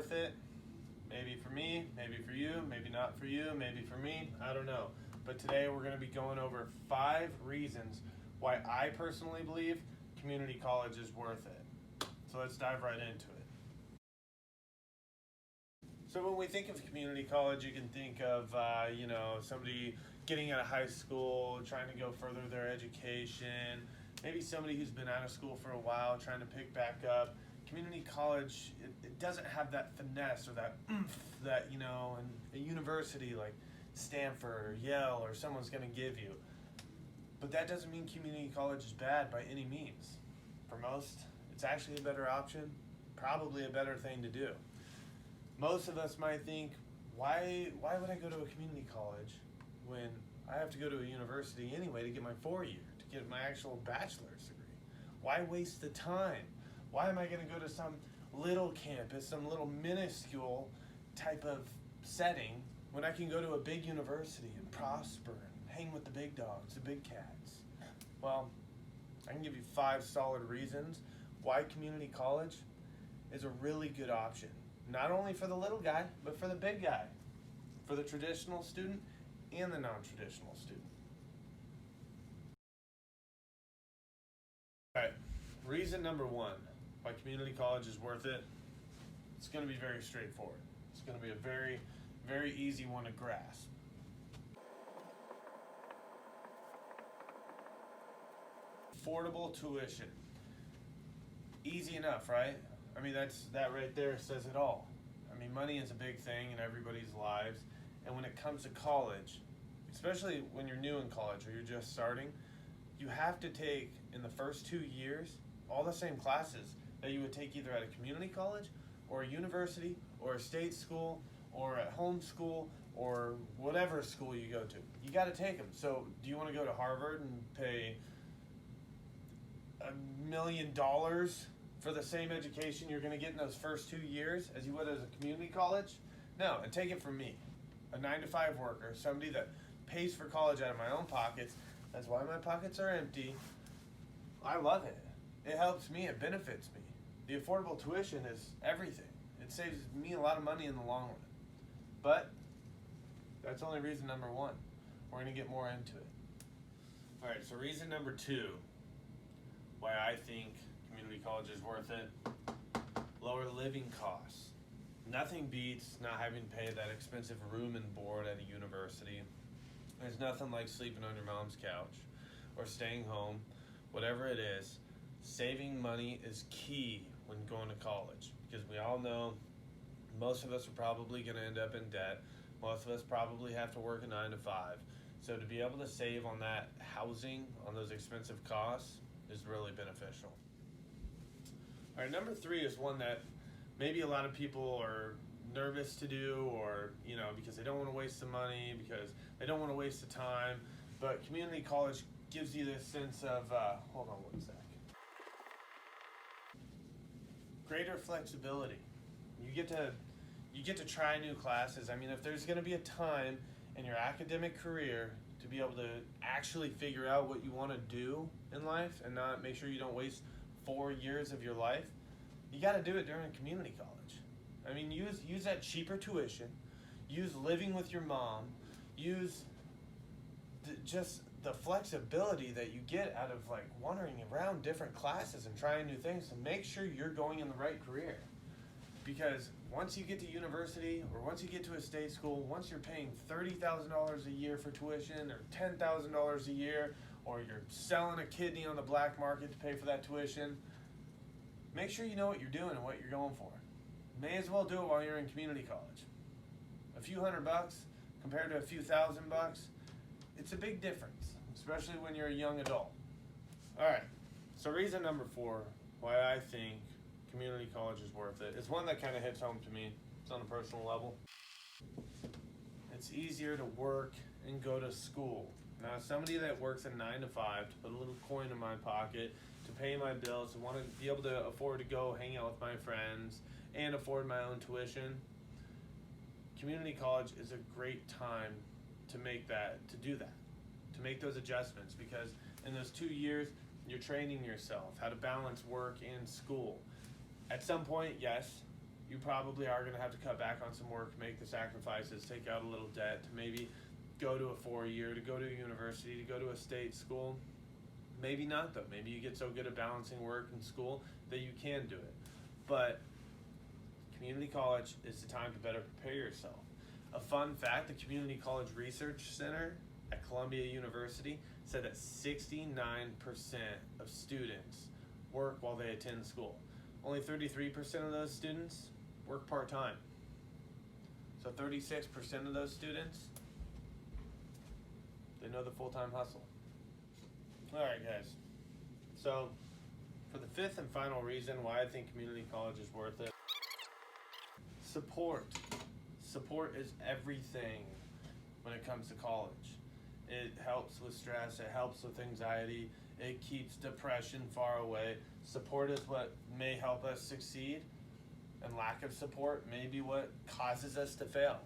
worth it? Maybe for me, maybe for you, maybe not for you, maybe for me, I don't know. But today we're going to be going over 5 reasons why I personally believe community college is worth it. So let's dive right into it. So when we think of community college, you can think of, somebody getting out of high school, trying to go further their education, maybe somebody who's been out of school for a while, trying to pick back up. Community college, it doesn't have that finesse or that oomph that, in a university like Stanford or Yale or someone's going to give you. But that doesn't mean community college is bad by any means. For most, it's actually a better option, probably a better thing to do. Most of us might think, why would I go to a community college when I have to go to a university anyway to get my 4-year, to get my actual bachelor's degree? Why waste the time? Why am I going to go to some little campus, some little minuscule type of setting when I can go to a big university and prosper and hang with the big dogs, the big cats? Well, I can give you 5 solid reasons why community college is a really good option. Not only for the little guy, but for the big guy, for the traditional student and the non-traditional student. All right, reason number 1 why community college is worth it. It's going to be very straightforward. It's going to be a very, very easy one to grasp. Affordable tuition. Easy enough, right? I mean, that right there says it all. I mean, money is a big thing in everybody's lives. And when it comes to college, especially when you're new in college or you're just starting, you have to take, in the first 2 years, all the same classes that you would take either at a community college or a university or a state school or at home school or whatever school you go to. You got to take them. So do you want to go to Harvard and pay $1 million for the same education you're going to get in those first 2 years as you would as a community college? No, and take it from me, a 9-to-5 worker, somebody that pays for college out of my own pockets. That's why my pockets are empty. I love it. It helps me. It benefits me. The affordable tuition is everything. It saves me a lot of money in the long run. But that's only reason number 1. We're going to get more into it. All right, so reason number 2 why I think community college is worth it: lower living costs. Nothing beats not having to pay that expensive room and board at a university. There's nothing like sleeping on your mom's couch or staying home, whatever it is. Saving money is key when going to college, because we all know most of us are probably going to end up in debt. Most of us probably have to work a 9-to-5. So to be able to save on that housing, on those expensive costs, is really beneficial. All right, number 3 is one that maybe a lot of people are nervous to do, or because they don't want to waste the money, because they don't want to waste the time. But community college gives you this sense of hold on one sec. Greater flexibility. You get to try new classes. I mean, if there's going to be a time in your academic career to be able to actually figure out what you want to do in life and not make sure you don't waste 4 years of your life, you got to do it during community college. I mean, use that cheaper tuition, use living with your mom, use just the flexibility that you get out of like wandering around different classes and trying new things to make sure you're going in the right career. Because once you get to university or once you get to a state school, once you're paying $30,000 a year for tuition or $10,000 a year, or you're selling a kidney on the black market to pay for that tuition, make sure you know what you're doing and what you're going for. May as well do it while you're in community college. A few $100 compared to a few $1,000, it's a big difference, especially when you're a young adult. All right, so reason number 4 why I think community college is worth it is one that kind of hits home to me. It's on a personal level. It's easier to work and go to school. Now, as somebody that works a 9-to-5 to put a little coin in my pocket, to pay my bills, to want to be able to afford to go hang out with my friends and afford my own tuition, community college is a great time to do that, to make those adjustments, because in those 2 years, you're training yourself how to balance work and school. At some point, yes, you probably are going to have to cut back on some work, make the sacrifices, take out a little debt to maybe go to a 4-year, to go to a university, to go to a state school. Maybe not though. Maybe you get so good at balancing work and school that you can do it. But community college is the time to better prepare yourself. A fun fact, the Community College Research Center at Columbia University said that 69% of students work while they attend school. Only 33% of those students work part-time. So 36% of those students, they know the full-time hustle. Alright guys, so for the fifth and final reason why I think community college is worth it, support. Support is everything when it comes to college. It helps with stress, it helps with anxiety, it keeps depression far away. Support is what may help us succeed, and lack of support may be what causes us to fail.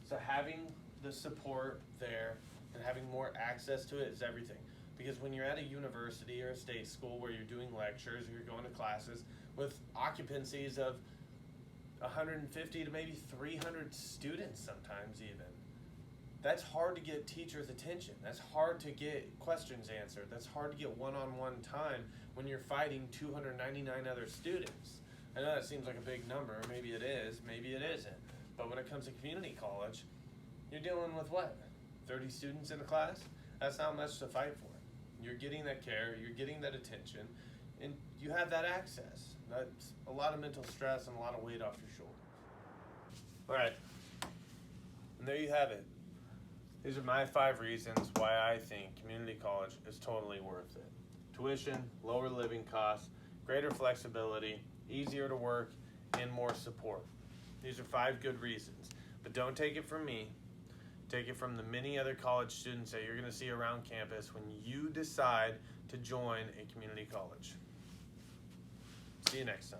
So having the support there and having more access to it is everything. Because when you're at a university or a state school where you're doing lectures or you're going to classes with occupancies of 150 to maybe 300 students sometimes even, that's hard to get teachers' attention. That's hard to get questions answered. That's hard to get one-on-one time when you're fighting 299 other students. I know that seems like a big number. Maybe it is, maybe it isn't. But when it comes to community college, you're dealing with what? 30 students in a class? That's not much to fight for. You're getting that care, you're getting that attention, and you have that access. That's a lot of mental stress and a lot of weight off your shoulders. All right, and there you have it. These are my 5 reasons why I think community college is totally worth it. Tuition, lower living costs, greater flexibility, easier to work, and more support. These are 5 good reasons, but don't take it from me. Take it from the many other college students that you're going to see around campus when you decide to join a community college. See you next time.